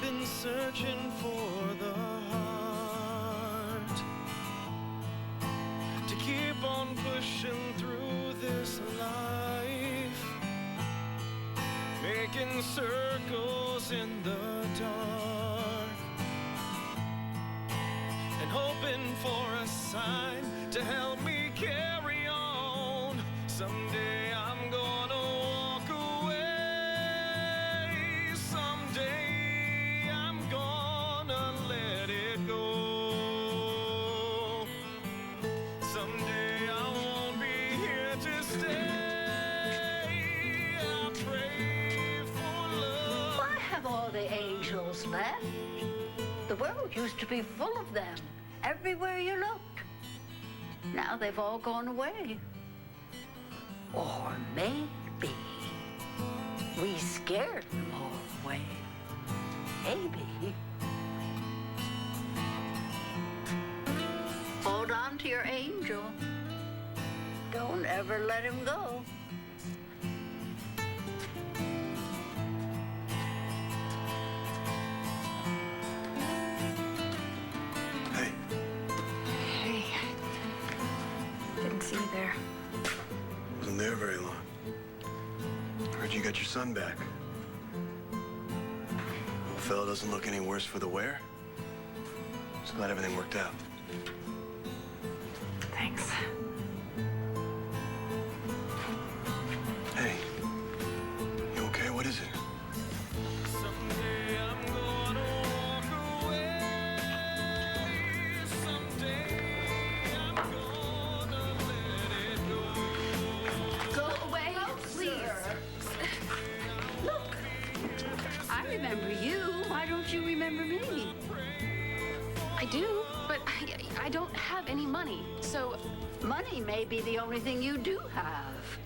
been searching for the heart to keep on pushing through this life, making circles in the dark and hoping for a sign to help me carry on. Someday I'm gonna walk away. Someday I'm gonna let it go. Someday I won't be here to stay. I pray for love. Why have all the angels left? The world used to be full of them, everywhere you looked. Now they've all gone away. Or maybe we scared them all away. Maybe. Hold on to your angel. Don't ever let him go. Hey. Hey. Didn't see you there. Wasn't there very long. Heard you got your son back. Old fella doesn't look any worse for the wear. Just glad everything worked out. Thanks. Hey, you okay? What is it? Someday I'm gonna walk away. Someday I'm gonna let it go. Go away, please. Look, I remember you. Why don't you remember me? I do, but I don't have any money, so... Money may be the only thing you do have.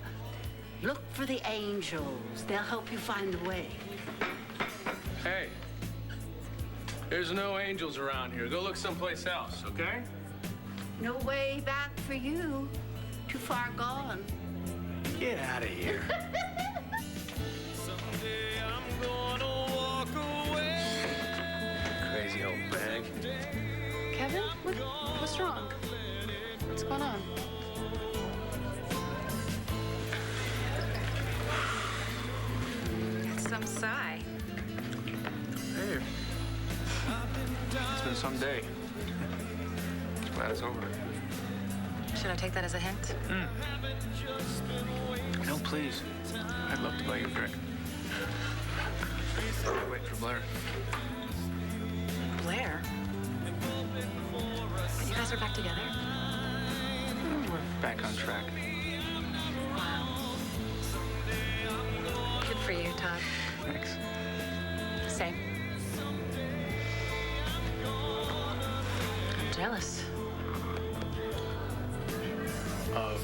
Look for the angels. They'll help you find a way. Hey, there's no angels around here. Go look someplace else, okay? No way back for you. Too far gone. Get out of here. Someday I'm gonna walk away. Crazy old bag. Kevin, what's wrong? What's going on? It's some sigh. Hey, it's been some day. Glad it's over. Should I take that as a hint? No, please. I'd love to buy you a drink. Wait for Blair. Blair? You guys are back together? We're back on track. Wow. Good for you, Todd. Thanks. Same. I'm jealous. Of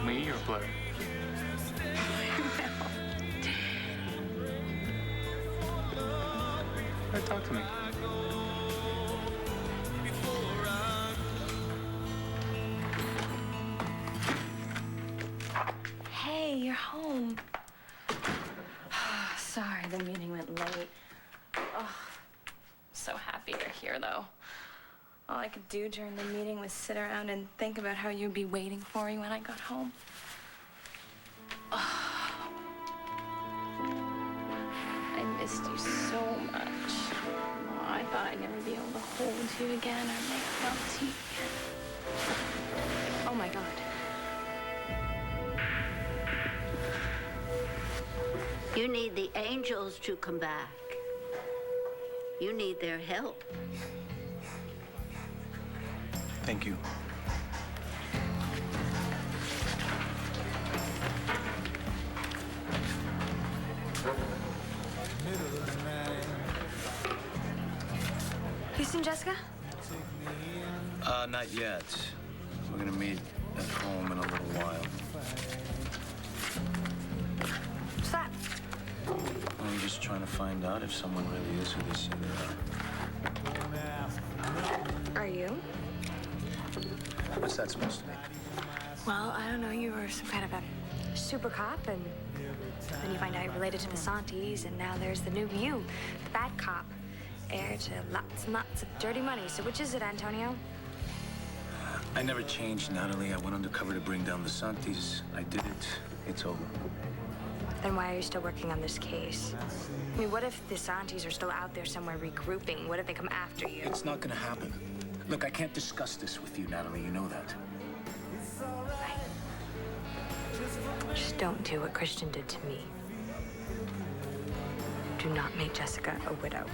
me or Blair? Hey, talk to me. Hey, you're home. Sorry, the meeting went late. Oh, so happy you're here, though. All I could do during the meeting was sit around and think about how you'd be waiting for me when I got home. Oh, I missed you so much. Oh, I thought I'd never be able to hold you again or make love to you again. Oh, my God. You need the angels to come back. You need their help. Thank you. You seen Jessica? Not yet. We're gonna meet at home in a little while. What's that? I'm just trying to find out if someone really is who they say they are. Are you? What's that supposed to mean? Well, I don't know. You were some kind of a super cop, and Then you find out you're related to the Santis, and now there's the new you, the bad cop. Heir to lots and lots of dirty money. So which is it, Antonio? I never changed, Natalie. I went undercover to bring down the Santis. I did it. It's over. Then why are you still working on this case? I mean, what if the Santis are still out there somewhere regrouping? What if they come after you? It's not gonna happen. Look, I can't discuss this with you, Natalie. You know that. Just don't do what Christian did to me. Do not make Jessica a widow.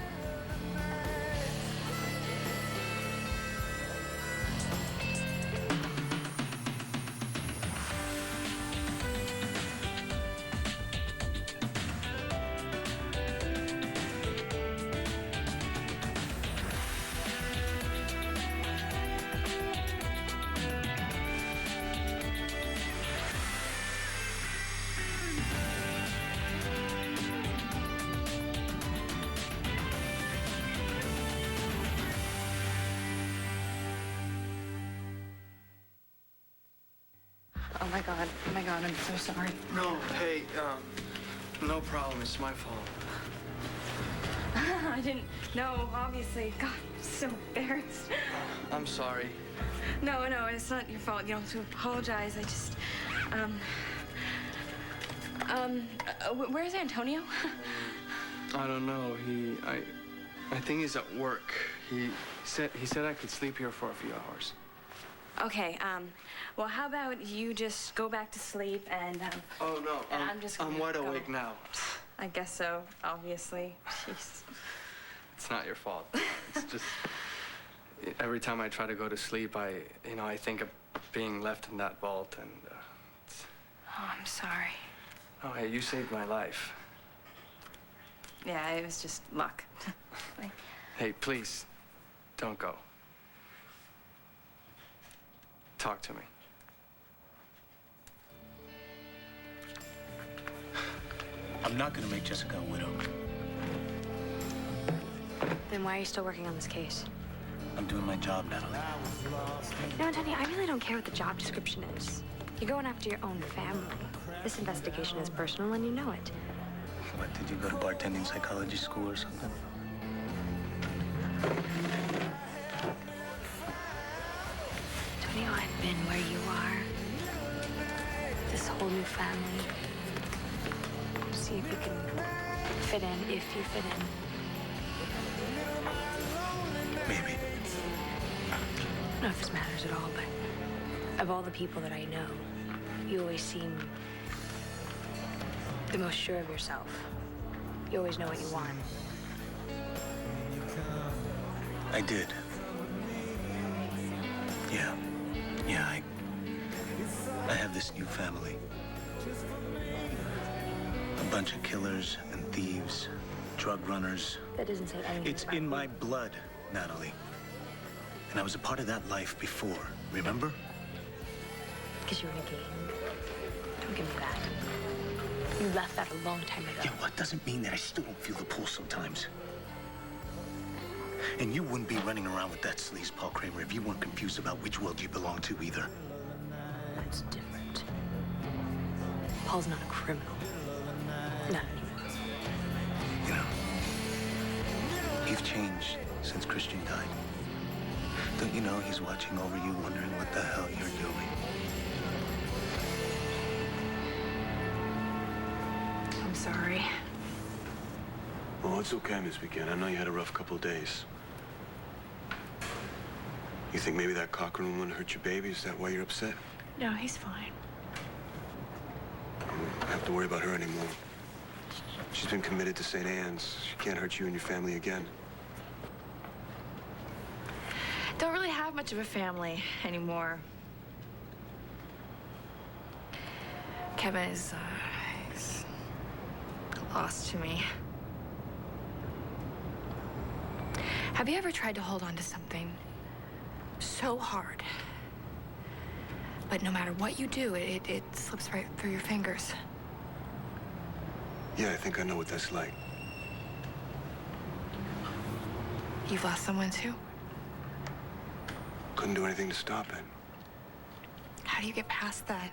Oh my God, I'm so sorry. No, hey, no problem. It's my fault. I didn't know, obviously. God, I'm so embarrassed. I'm sorry. No, it's not your fault. You don't have to apologize. I just, where's Antonio? I don't know. I think he's at work. He said I could sleep here for a few hours. Okay, well, how about you just go back to sleep and, Oh, no. and I'm just gonna I'm wide go. awake now. I guess so, obviously. Jeez. It's not your fault. It's just every time I try to go to sleep, I think of being left in that vault, and Oh, I'm sorry. oh, hey, you saved my life. Yeah, it was just luck. Like, Hey, please, don't go. Talk to me. I'm not gonna make Jessica a widow. Then why are you still working on this case? I'm doing my job, Natalie. No, Antonio, I really don't care what the job description is. You're going after your own family. This investigation is personal, and you know it. What, did you go to bartending psychology school or something? Antonio, I've been where you are. This whole new family. See if you can fit in, if you fit in. Maybe. I don't know if this matters at all, but of all the people that I know, you always seem the most sure of yourself. You always know what you want. I did. Yeah, I have this new family. A bunch of killers and thieves, drug runners. That doesn't say anything It's about in me. my blood, Natalie. And I was a part of that life before, remember? Because you were in a game. Don't give me that. You left that a long time ago. Yeah, what doesn't mean that I still don't feel the pulse sometimes. And you wouldn't be running around with that sleaze Paul Kramer if you weren't confused about which world you belong to either. That's different. Paul's not a criminal. Not anymore. You know, you've changed since Christian died. Don't you know he's watching over you, wondering what the hell you're doing? I'm sorry. Oh, it's okay, Miss McGinn. I know you had a rough couple of days. You think maybe that Cochran woman hurt your baby? Is that why you're upset? No, he's fine. I don't have to worry about her anymore. She's been committed to St. Anne's. She can't hurt you and your family again. don't really have much of a family anymore. Kevin is, he's lost to me. Have you ever tried to hold on to something so hard, but no matter what you do, it slips right through your fingers? Yeah, I think I know what that's like. You've lost someone too? Couldn't do anything to stop it. How do you get past that?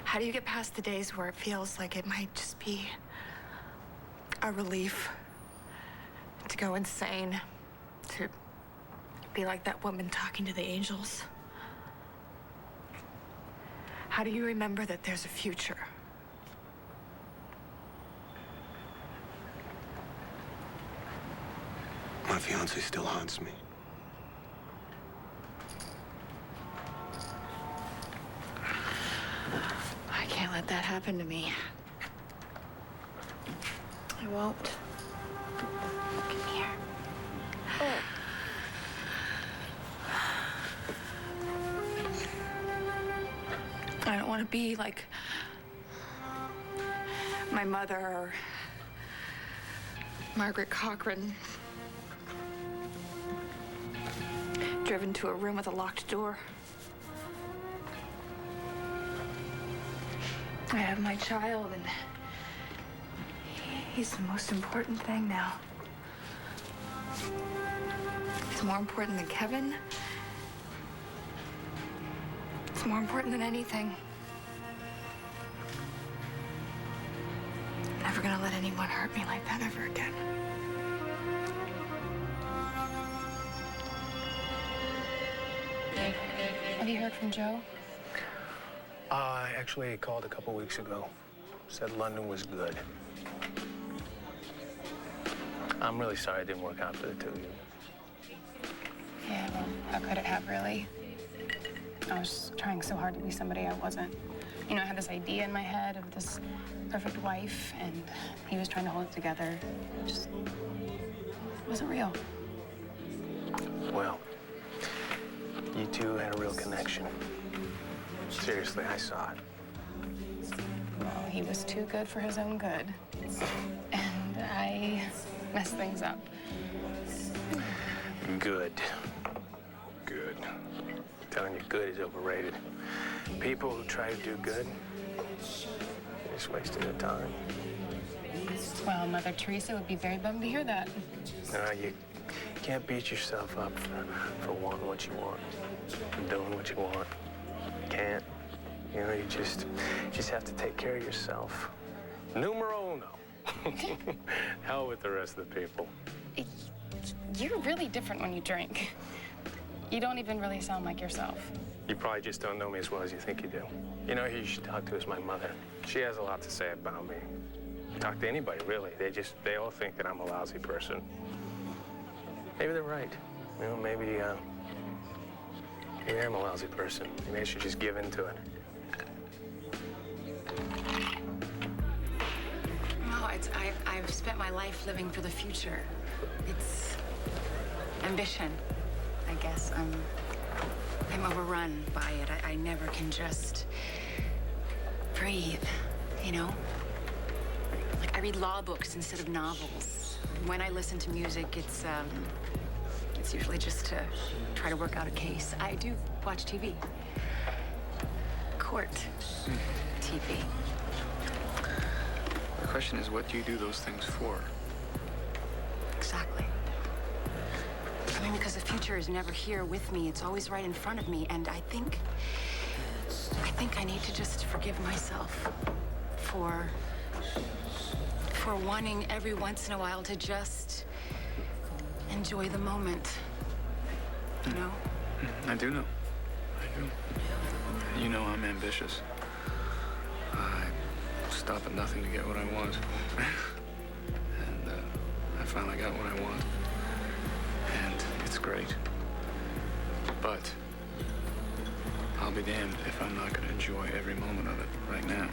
How do you get past the days where it feels like it might just be a relief to go insane, to be like that woman talking to the angels? How do you remember that there's a future? My fiance still haunts me. I can't let that happen to me. I won't. Come here. I don't want to be like my mother or Margaret Cochran. Driven to a room with a locked door. I have my child, and he's the most important thing now. He's more important than Kevin. It's more important than anything. I'm never gonna let anyone hurt me like that ever again. Have you heard from Joe? Actually, I called a couple weeks ago. Said London was good. I'm really sorry it didn't work out for the two of you. Yeah, well, how could it have, really? I was trying so hard to be somebody I wasn't. You know, I had this idea in my head of this perfect wife, and he was trying to hold it together. It just wasn't real. Well, you two had a real connection. Seriously, I saw it. Well, he was too good for his own good. And I messed things up. Good. Good. I'm telling you, good is overrated. People who try to do good, they're just wasting their time. Well, Mother Teresa would be very bummed to hear that. No, you can't beat yourself up for wanting what you want, for doing what you want. You can't. You know, you just have to take care of yourself. Numero uno. Hell with the rest of the people. You're really different when you drink. You don't even really sound like yourself. You probably just don't know me as well as you think you do. You know who you should talk to is my mother. She has a lot to say about me. Talk to anybody, really. They all think that I'm a lousy person. Maybe they're right. You know, maybe I'm a lousy person. Maybe I should just give in to it. No, I've spent my life living for the future. It's ambition, I guess. I'm overrun by it. I never can just breathe, you know? Like, I read law books instead of novels. When I listen to music, it's usually just to try to work out a case. I do watch TV. Court TV. The question is, what do you do those things for? Exactly. I mean, because the future is never here with me. It's always right in front of me. And I think I need to just forgive myself for wanting every once in a while to just enjoy the moment. You know? I do know. I do. You know I'm ambitious. I stop at nothing to get what I want. And I finally got what I want. And it's great. But I'll be damned if I'm not going to enjoy every moment of it right now.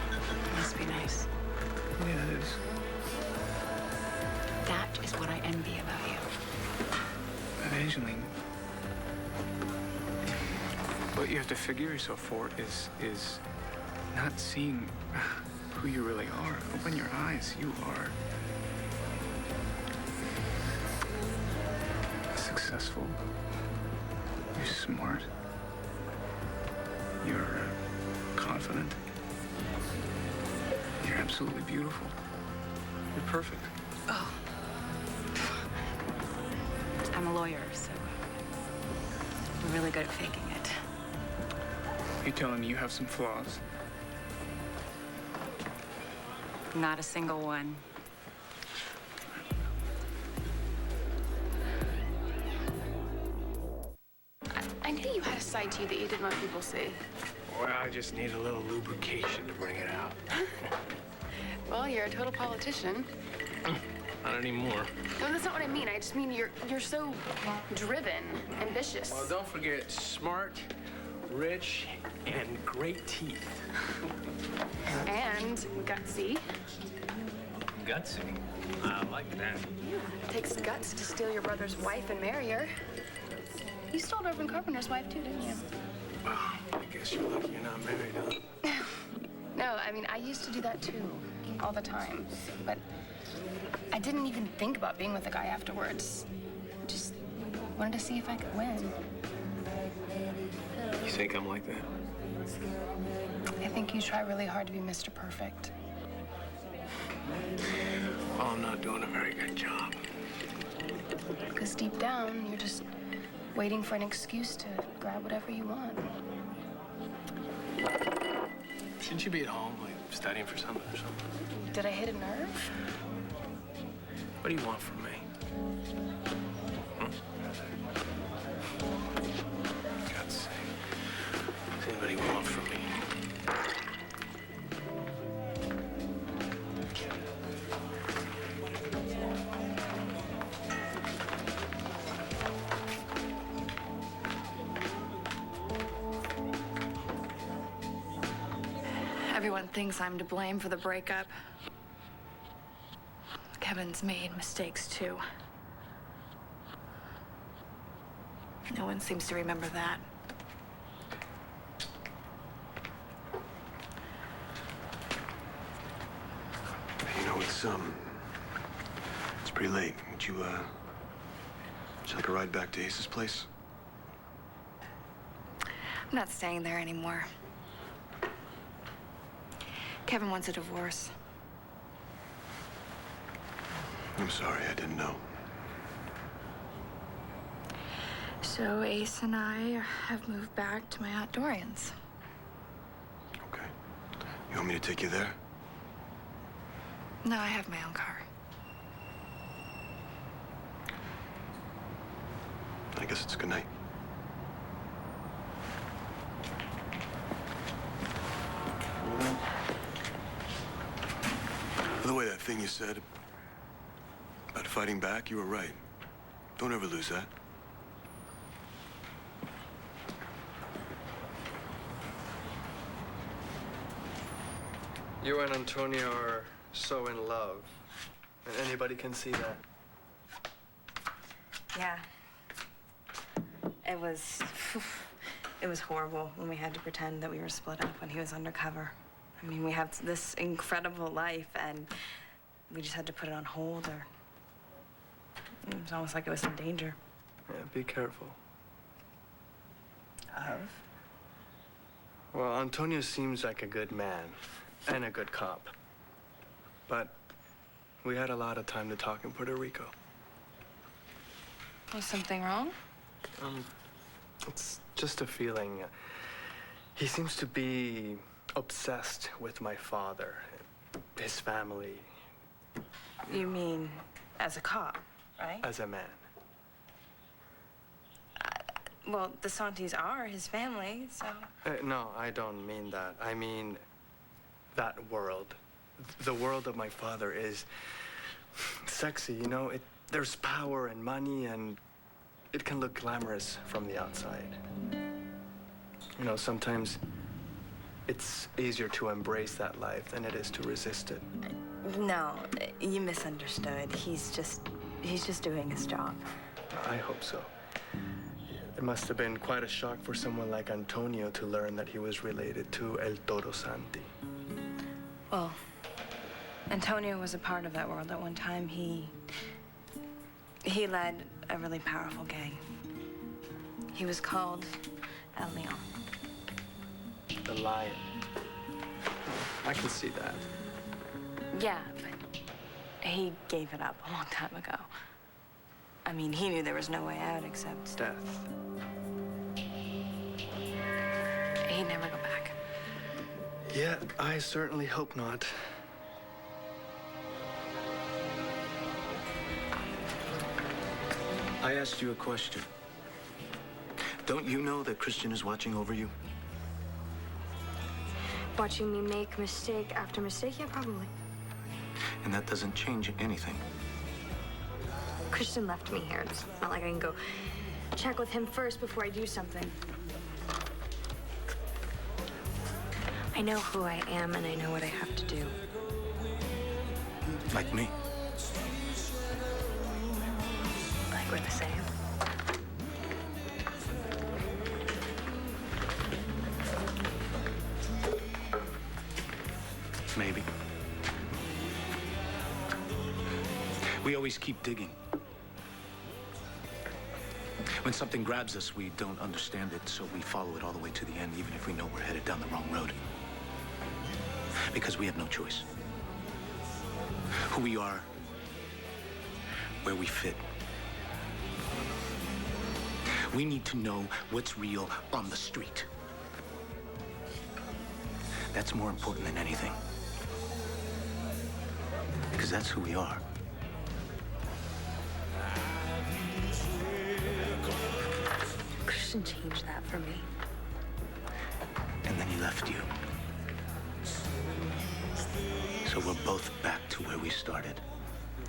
It must be nice. Yeah, it is. That is what I envy about you. But Angeline, what you have to figure yourself for is not seeing who you really are. Open your eyes. You are successful. You're smart. You're confident. You're absolutely beautiful. You're perfect. Oh. I'm a lawyer, so we're really good at faking it. You telling me you have some flaws? Not a single one. I knew you had a side to you that you didn't want people see. Well, I just need a little lubrication to bring it out. Well, you're a total politician. Not anymore. No, that's not what I mean. I just mean you're so driven, ambitious. Well, don't forget, smart, rich, and great teeth. And gutsy. Gutsy. I like that. It takes guts to steal your brother's wife and marry her. You stole Jovan Carpenter's wife too, didn't you? Well, I guess you're lucky you're not married, huh? No, I mean, I used to do that too, all the time. But I didn't even think about being with a guy afterwards. Just wanted to see if I could win. You think I'm like that? I think you try really hard to be Mr. Perfect. Well, I'm not doing a very good job. Because deep down, you're just waiting for an excuse to grab whatever you want. Shouldn't you be at home, like, studying for something or something? Did I hit a nerve? What do you want from me? God's sake. What's anybody want from me? Everyone thinks I'm to blame for the breakup. Kevin's made mistakes too. No one seems to remember that. You know, it's pretty late. Would you like a ride back to Ace's place? I'm not staying there anymore. Kevin wants a divorce. I'm sorry, I didn't know. So Ace and I have moved back to my Aunt Dorian's. Okay. You want me to take you there? No, I have my own car. I guess it's good night. By the way, that thing you said about fighting back, you were right. Don't ever lose that. You and Antonio are so in love, and anybody can see that. Yeah. It was horrible when we had to pretend that we were split up when he was undercover. I mean, we have this incredible life, and we just had to put it on hold, or it was almost like it was in danger. Yeah, be careful. Of? Well, Antonio seems like a good man and a good cop. But we had a lot of time to talk in Puerto Rico. Was something wrong? It's just a feeling. He seems to be obsessed with my father, his family. You mean as a cop, right? As a man. Well, the Santis are his family, so... No, I don't mean that. I mean that world. The world of my father is sexy, you know? There's power and money, and it can look glamorous from the outside. You know, sometimes it's easier to embrace that life than it is to resist it. No, you misunderstood. He's just doing his job. I hope so. It must have been quite a shock for someone like Antonio to learn that he was related to El Toro Santi. Well, Antonio was a part of that world at one time. He led a really powerful gang. He was called El Leon. The lion. I can see that. Yeah, but he gave it up a long time ago. I mean, he knew there was no way out except... Death. He he'd never go back. Yeah, I certainly hope not. I asked you a question. Don't you know that Christian is watching over you? Watching me make mistake after mistake? Yeah, probably. And that doesn't change anything. Christian left me here. It's not like I can go check with him first before I do something. I know who I am and I know what I have to do. Like me. Like we're the same. Maybe. We always keep digging. When something grabs us, we don't understand it, so we follow it all the way to the end, even if we know we're headed down the wrong road. Because we have no choice. Who we are, where we fit. We need to know what's real on the street. That's more important than anything. Because that's who we are. Christian changed that for me. And then he left you. So we're both back to where we started.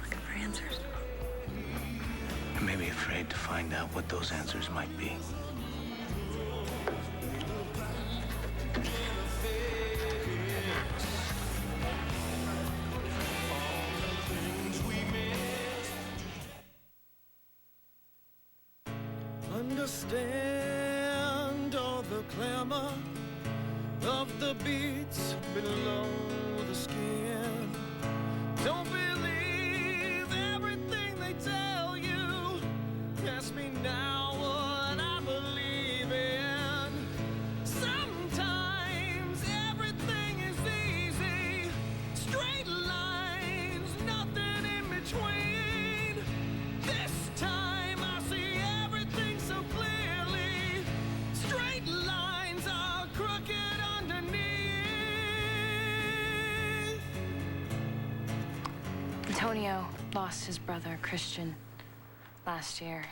Looking for answers. And maybe afraid to find out what those answers might be. Understand all the clamor of the beats below the skin. Don't believe everything they tell you. Ask me now what I believe in. Sometimes everything is easy. Straight lines, nothing in between. This time I see everything so clearly. Straight lines are crooked underneath. Antonio lost his brother, Christian, last year.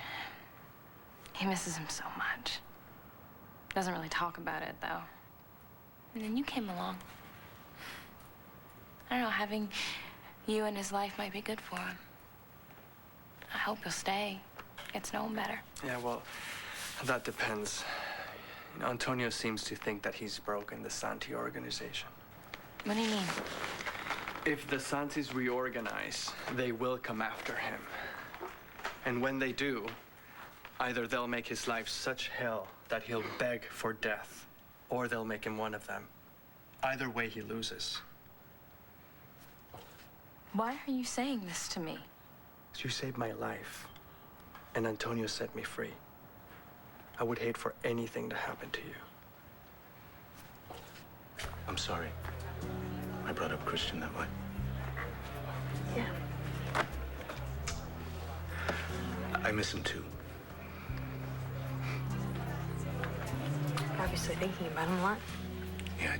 He misses him so much. Doesn't really talk about it, though. And then you came along. I don't know, having you in his life might be good for him. I hope he'll stay. Get to know him better. Yeah, well, that depends. You know, Antonio seems to think that he's broken the Santi organization. What do you mean? If the Santis reorganize, they will come after him. And when they do, either they'll make his life such hell that he'll beg for death, or they'll make him one of them. Either way, he loses. Why are you saying this to me? You saved my life, and Antonio set me free. I would hate for anything to happen to you. I'm sorry. I brought up Christian that way. Yeah. I miss him too. You're obviously thinking about him a lot. Yeah,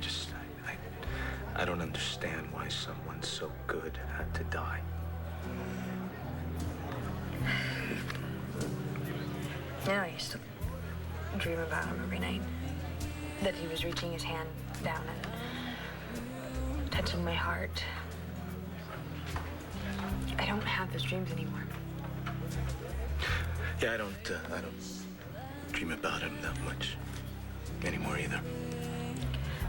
I don't understand why someone so good had to die. You know, I used to dream about him every night. That he was reaching his hand down and touching my heart. I don't have those dreams anymore. Yeah, I don't dream about him that much anymore either.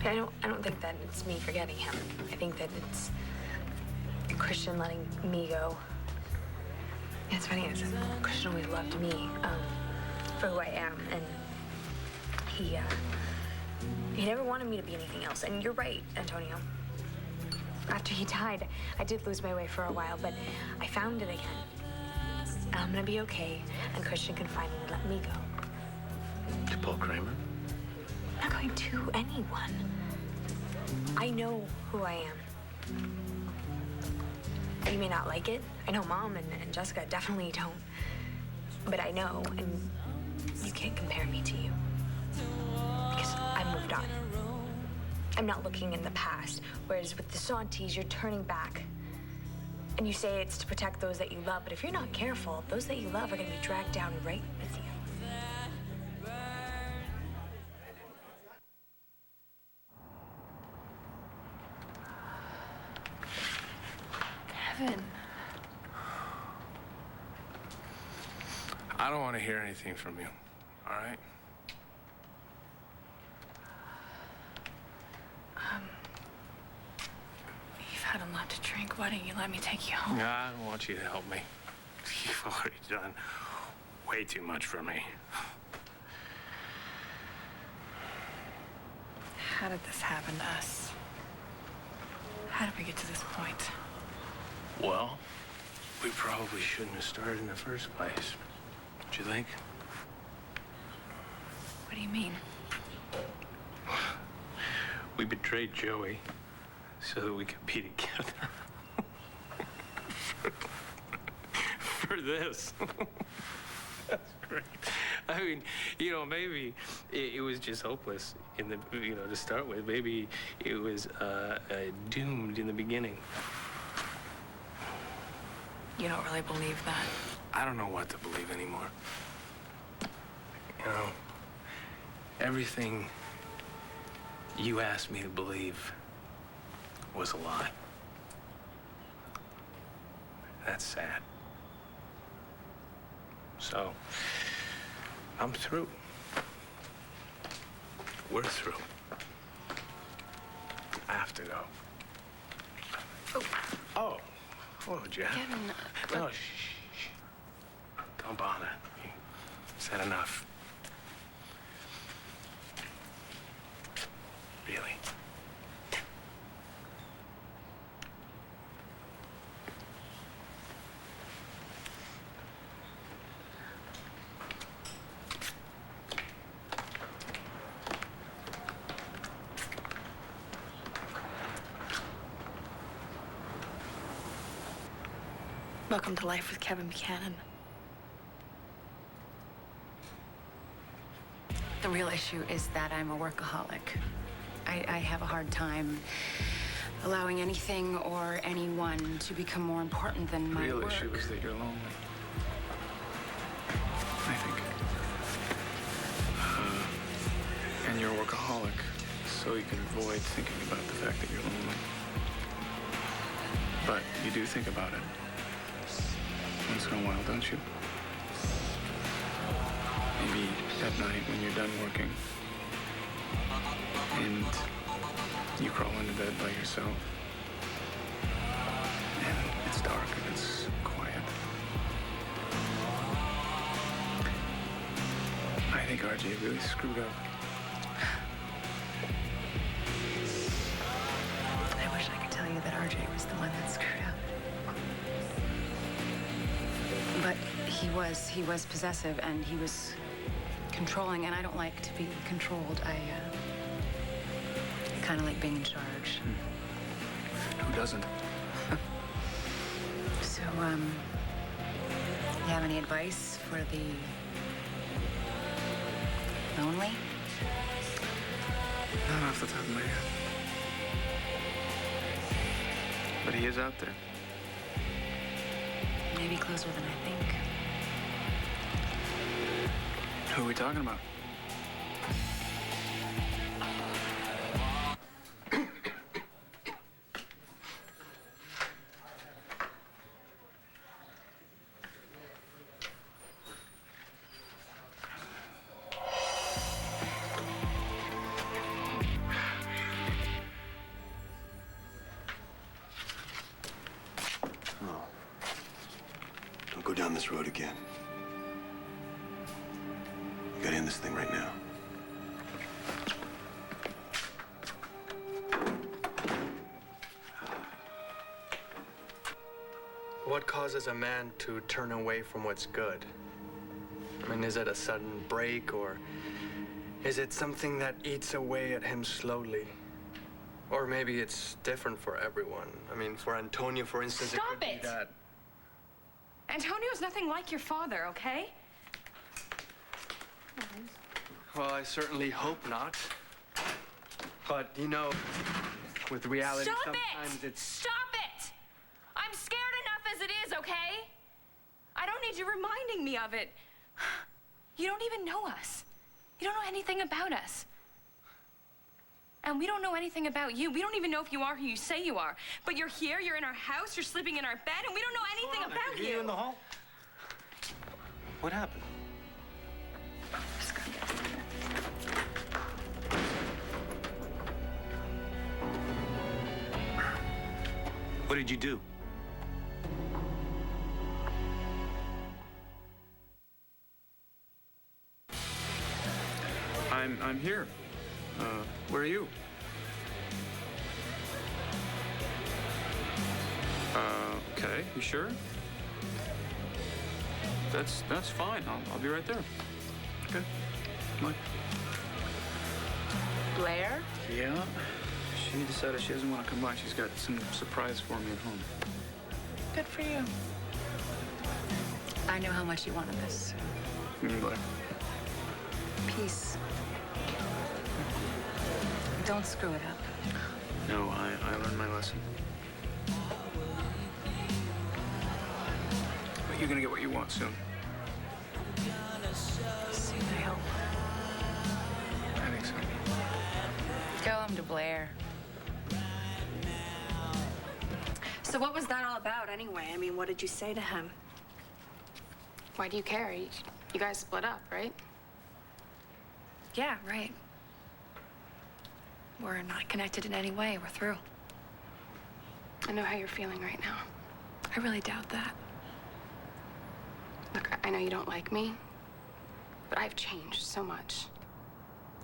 I don't think that it's me forgetting him. I think that it's Christian letting me go. Yeah, it's funny, Christian always loved me for who I am, and he never wanted me to be anything else. And you're right, Antonio. After he died, I did lose my way for a while, but I found it again. And I'm gonna be okay, and Christian can finally let me go. To Paul Kramer? I'm not going to anyone. I know who I am. You may not like it. I know Mom and Jessica definitely don't. But I know, and you can't compare me to you. Because I moved moved on. I'm not looking in the past, whereas with the Santis, you're turning back. And you say it's to protect those that you love, but if you're not careful, those that you love are going to be dragged down right with you. Kevin. I don't want to hear anything from you, all right? You've had a lot to drink. Why don't you let me take you home? I don't want you to help me. You've already done way too much for me. How did this happen to us? How did we get to this point? Well, we probably shouldn't have started in the first place. Don't you think? What do you mean? We betrayed Joey so that we could be together. For this. That's great. I mean, maybe it was just hopeless in the, to start with. Maybe it was doomed in the beginning. You don't really believe that? I don't know what to believe anymore. Everything you asked me to believe was a lie. That's sad. So, I'm through. We're through. I have to go. Oh. Whoa, Jeff. Kevin, No, shh. Don't bother. You said enough. Really. Welcome to Life with Kevin Buchanan. The real issue is that I'm a workaholic. I have a hard time allowing anything or anyone to become more important than my The real work. issue is that you're lonely. I think. And you're a workaholic, so you can avoid thinking about the fact that you're lonely. But you do think about it. Once in a while, don't you? Maybe at night when you're done working and you crawl into bed by yourself and it's dark and it's quiet. I think RJ really screwed up. I wish I could tell you that RJ was the one that screwed up. But he was possessive and he was controlling, and I don't like to be controlled. I kind of like being in charge. Who doesn't? So, you have any advice for the lonely? Not off the top of my head. But he is out there. Maybe closer than I think. Who are we talking about? Don't go down this road again. You gotta end this thing right now. What causes a man to turn away from what's good? I mean, is it a sudden break, or is it something that eats away at him slowly? Or maybe it's different for everyone. I mean, for Antonio, for instance, Stop it could it! be that. Antonio's nothing like your father, okay? Well, I certainly hope not. But, you know, with reality, Stop sometimes it! it's... Stop it! I'm scared enough as it is, okay? I don't need you reminding me of it. You don't even know us. You don't know anything about us. And we don't know anything about you. We don't even know if you are who you say you are. But you're here, you're in our house, you're sleeping in our bed, and we don't know anything about you. in the hall? What happened? What did you do? I'm here. Where are you? Okay, you sure? That's fine. I'll be right there. Okay. Come on. Blair? Yeah. She decided she doesn't want to come by. She's got some surprise for me at home. Good for you. I know how much you wanted this. Blair. Peace. Don't screw it up. No, I learned my lesson. But you're gonna get what you want soon. Soon, I hope. I think so. Go home to Blair. So what was that all about anyway? I mean, what did you say to him? Why do you care? You guys split up, right? Yeah, right. We're not connected in any way. We're through. I know how you're feeling right now. I really doubt that. Look, I know you don't like me, but I've changed so much.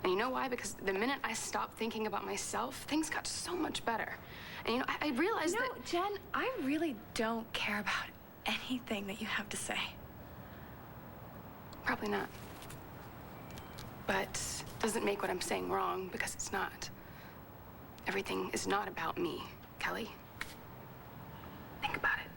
And you know why? Because the minute I stopped thinking about myself, things got so much better. And you know, I realized that... No, Jen, I really don't care about anything that you have to say. Probably not. But doesn't make what I'm saying wrong, because it's not. Everything is not about me, Kelly. Think about it.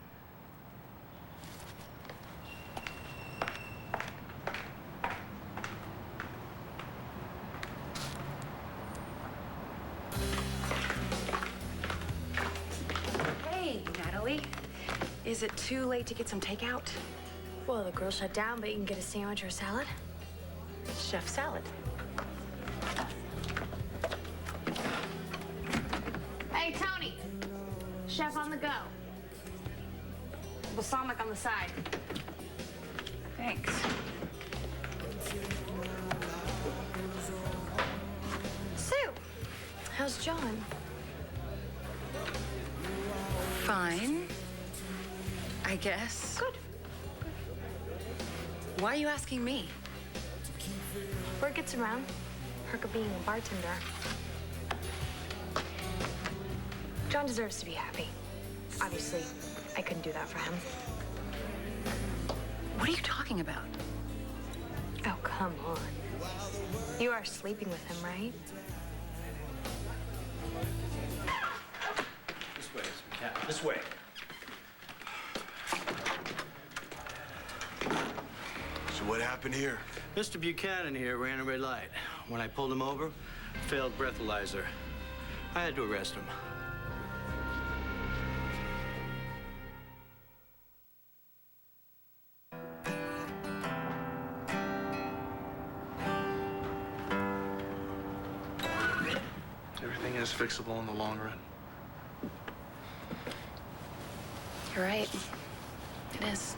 Hey, Natalie. Is it too late to get some takeout? Well, the grill shut down, but you can get a sandwich or a salad. Chef salad. Hey, Tony! Chef on the go. Balsamic on the side. Thanks. Sue, how's John? Fine. I guess. Good. Why are you asking me? Word gets around. Perk of being a bartender. John deserves to be happy. Obviously, I couldn't do that for him. What are you talking about? Oh, come on. You are sleeping with him, right? This way, Mr. McCann. This way. So what happened here? Mr. Buchanan here ran a red light. When I pulled him over, failed breathalyzer. I had to arrest him. Everything is fixable in the long run. You're right. It is.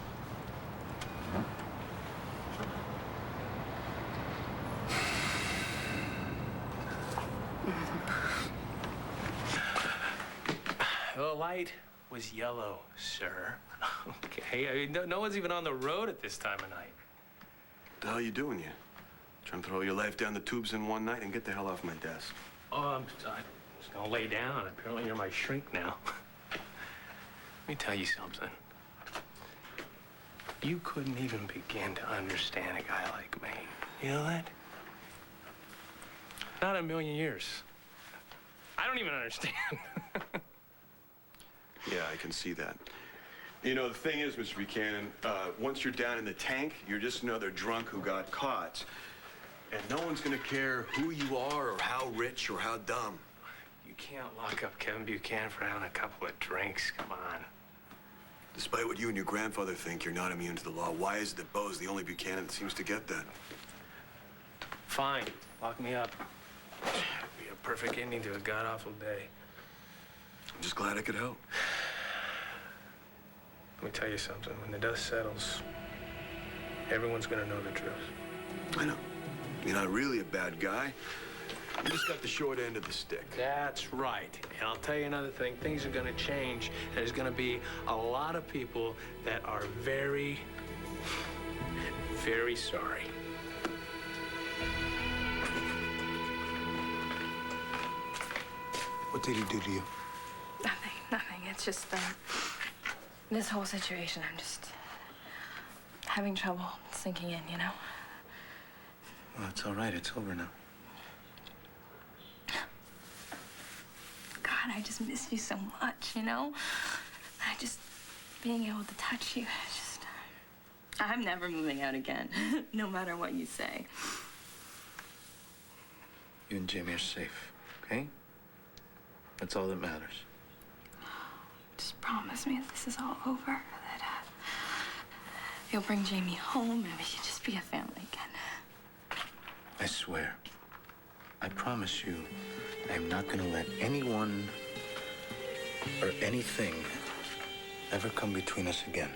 The light was yellow, sir. Okay, I mean, no one's even on the road at this time of night. What the hell are you doing here? Trying to throw your life down the tubes in one night and get the hell off my desk. Oh, I'm just gonna lay down. Apparently you're my shrink now. Let me tell you something. You couldn't even begin to understand a guy like me. You know that? Not in a million years. I don't even understand. Yeah, I can see that. You know, the thing is, Mr. Buchanan, once you're down in the tank, you're just another drunk who got caught. And no one's gonna care who you are or how rich or how dumb. You can't lock up Kevin Buchanan for having a couple of drinks. Come on. Despite what you and your grandfather think, you're not immune to the law. Why is it that Bo's the only Buchanan that seems to get that? Fine. Lock me up. It'd be a perfect ending to a god-awful day. I'm just glad I could help. Let me tell you something. When the dust settles, everyone's gonna know the truth. I know. You're not really a bad guy. You just got the short end of the stick. That's right. And I'll tell you another thing. Things are going to change. There's going to be a lot of people that are very, very sorry. What did he do to you? Nothing. It's just, this whole situation, I'm just having trouble sinking in, you know? Well, it's all right. It's over now. God, I just miss you so much, you know? Being able to touch you, I'm never moving out again, no matter what you say. You and Jamie are safe, okay? That's all that matters. Just promise me that this is all over, that you'll bring Jamie home and we can just be a family again. I swear. I promise you, I'm not gonna let anyone or anything ever come between us again.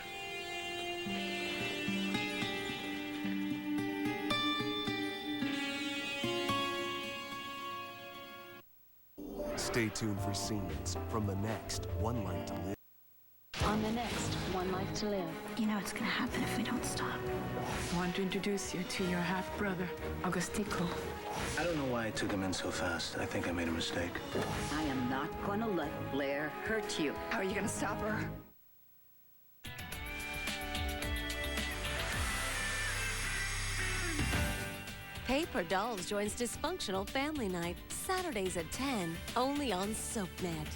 Stay tuned for scenes from the next One Life to Live. On the next One Life to Live. You know it's gonna happen if we don't stop. I want to introduce you to your half-brother, Augustico. I don't know why I took him in so fast. I think I made a mistake. I am not gonna let Blair hurt you. How are you gonna stop her? Paper Dolls joins Dysfunctional Family Night, Saturdays at 10, only on SoapNet.